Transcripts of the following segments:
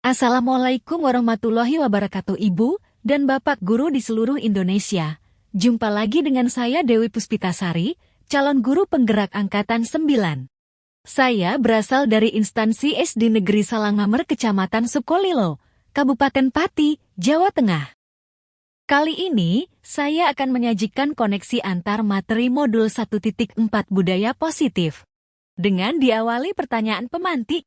Assalamualaikum warahmatullahi wabarakatuh Ibu dan Bapak Guru di seluruh Indonesia. Jumpa lagi dengan saya Dewi Puspitasari, calon guru penggerak Angkatan 9. Saya berasal dari instansi SD Negeri Salangmamer Kecamatan Sukolilo, Kabupaten Pati, Jawa Tengah. Kali ini, saya akan menyajikan koneksi antar materi modul 1.4 Budaya Positif. Dengan diawali pertanyaan pemantik.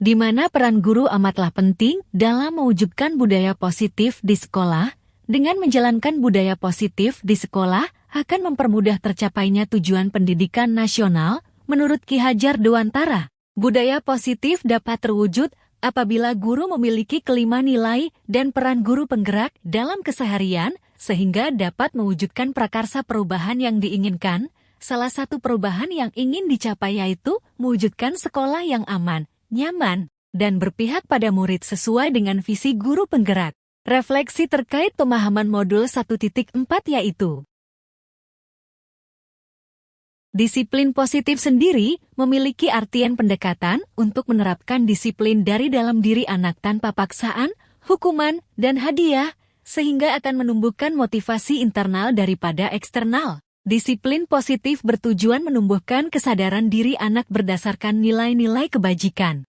Di mana peran guru amatlah penting dalam mewujudkan budaya positif di sekolah. Dengan menjalankan budaya positif di sekolah akan mempermudah tercapainya tujuan pendidikan nasional. Menurut Ki Hajar Dewantara, budaya positif dapat terwujud apabila guru memiliki kelima nilai dan peran guru penggerak dalam keseharian, sehingga dapat mewujudkan prakarsa perubahan yang diinginkan. Salah satu perubahan yang ingin dicapai yaitu mewujudkan sekolah yang aman, nyaman, dan berpihak pada murid sesuai dengan visi guru penggerak. Refleksi terkait pemahaman modul 1.4 yaitu disiplin positif sendiri memiliki artian pendekatan untuk menerapkan disiplin dari dalam diri anak tanpa paksaan, hukuman, dan hadiah, sehingga akan menumbuhkan motivasi internal daripada eksternal. Disiplin positif bertujuan menumbuhkan kesadaran diri anak berdasarkan nilai-nilai kebajikan.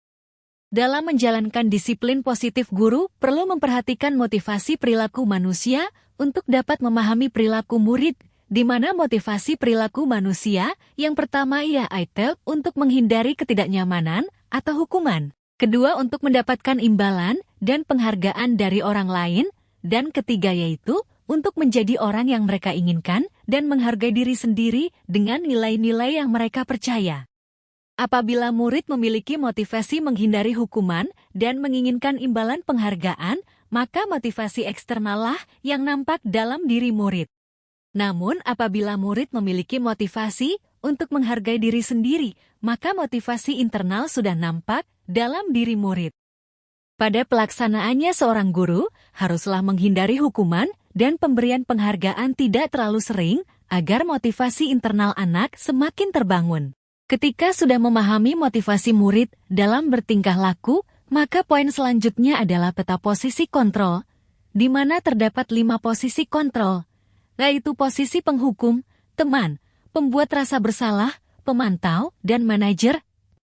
Dalam menjalankan disiplin positif, guru perlu memperhatikan motivasi perilaku manusia untuk dapat memahami perilaku murid, di mana motivasi perilaku manusia yang pertama yaitu untuk menghindari ketidaknyamanan atau hukuman. Kedua, untuk mendapatkan imbalan dan penghargaan dari orang lain. Dan ketiga yaitu untuk menjadi orang yang mereka inginkan dan menghargai diri sendiri dengan nilai-nilai yang mereka percaya. Apabila murid memiliki motivasi menghindari hukuman dan menginginkan imbalan penghargaan, maka motivasi eksternal lah yang nampak dalam diri murid. Namun apabila murid memiliki motivasi untuk menghargai diri sendiri, maka motivasi internal sudah nampak dalam diri murid. Pada pelaksanaannya, seorang guru haruslah menghindari hukuman dan pemberian penghargaan tidak terlalu sering agar motivasi internal anak semakin terbangun. Ketika sudah memahami motivasi murid dalam bertingkah laku, maka poin selanjutnya adalah peta posisi kontrol, di mana terdapat 5 posisi kontrol, yaitu posisi penghukum, teman, pembuat rasa bersalah, pemantau, dan manajer.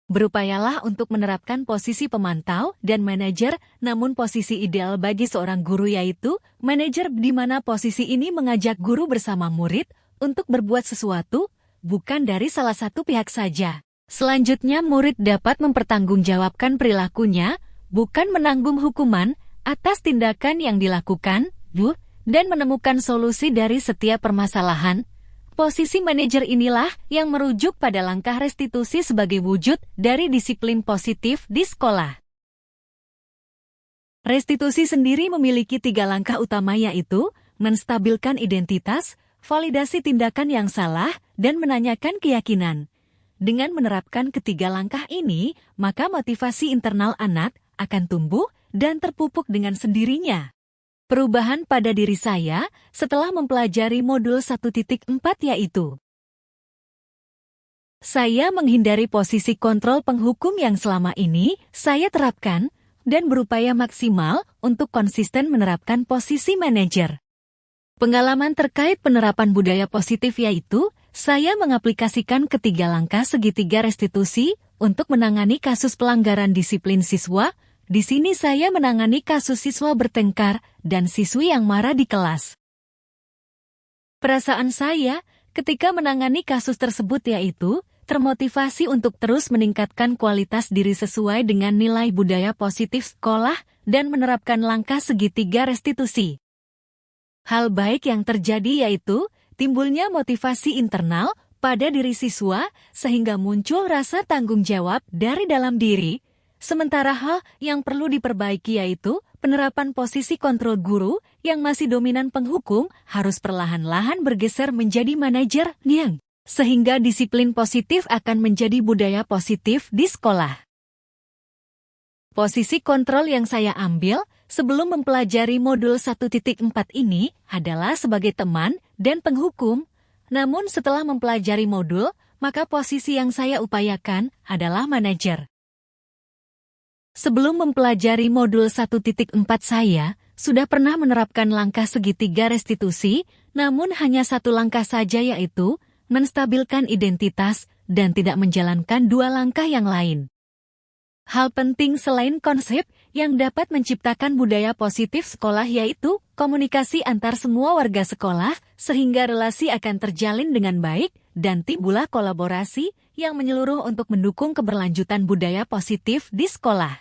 Berupayalah untuk menerapkan posisi pemantau dan manajer, namun posisi ideal bagi seorang guru yaitu manajer, di mana posisi ini mengajak guru bersama murid untuk berbuat sesuatu, bukan dari salah satu pihak saja. Selanjutnya, murid dapat mempertanggungjawabkan perilakunya, bukan menanggung hukuman atas tindakan yang dilakukan, dan menemukan solusi dari setiap permasalahan. Posisi manajer inilah yang merujuk pada langkah restitusi sebagai wujud dari disiplin positif di sekolah. Restitusi sendiri memiliki 3 langkah utama yaitu menstabilkan identitas, validasi tindakan yang salah, dan menanyakan keyakinan. Dengan menerapkan ketiga langkah ini, maka motivasi internal anak akan tumbuh dan terpupuk dengan sendirinya. Perubahan pada diri saya setelah mempelajari modul 1.4 yaitu saya menghindari posisi kontrol penghukum yang selama ini saya terapkan dan berupaya maksimal untuk konsisten menerapkan posisi manajer. Pengalaman terkait penerapan budaya positif yaitu saya mengaplikasikan ketiga langkah segitiga restitusi untuk menangani kasus pelanggaran disiplin siswa. Di sini saya menangani kasus siswa bertengkar dan siswi yang marah di kelas. Perasaan saya ketika menangani kasus tersebut yaitu termotivasi untuk terus meningkatkan kualitas diri sesuai dengan nilai budaya positif sekolah dan menerapkan langkah segitiga restitusi. Hal baik yang terjadi yaitu timbulnya motivasi internal pada diri siswa sehingga muncul rasa tanggung jawab dari dalam diri. Sementara hal yang perlu diperbaiki yaitu penerapan posisi kontrol guru yang masih dominan penghukum harus perlahan-lahan bergeser menjadi manajer yang sehingga disiplin positif akan menjadi budaya positif di sekolah. Posisi kontrol yang saya ambil sebelum mempelajari modul 1.4 ini adalah sebagai teman dan penghukum. Namun setelah mempelajari modul, maka posisi yang saya upayakan adalah manajer. Sebelum mempelajari modul 1.4 saya, sudah pernah menerapkan langkah segitiga restitusi, namun hanya satu langkah saja yaitu menstabilkan identitas dan tidak menjalankan dua langkah yang lain. Hal penting selain konsep yang dapat menciptakan budaya positif sekolah yaitu komunikasi antar semua warga sekolah sehingga relasi akan terjalin dengan baik dan timbullah kolaborasi yang menyeluruh untuk mendukung keberlanjutan budaya positif di sekolah.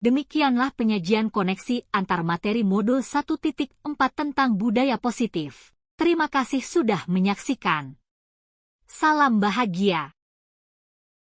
Demikianlah penyajian koneksi antar materi modul 1.4 tentang budaya positif. Terima kasih sudah menyaksikan. Salam bahagia.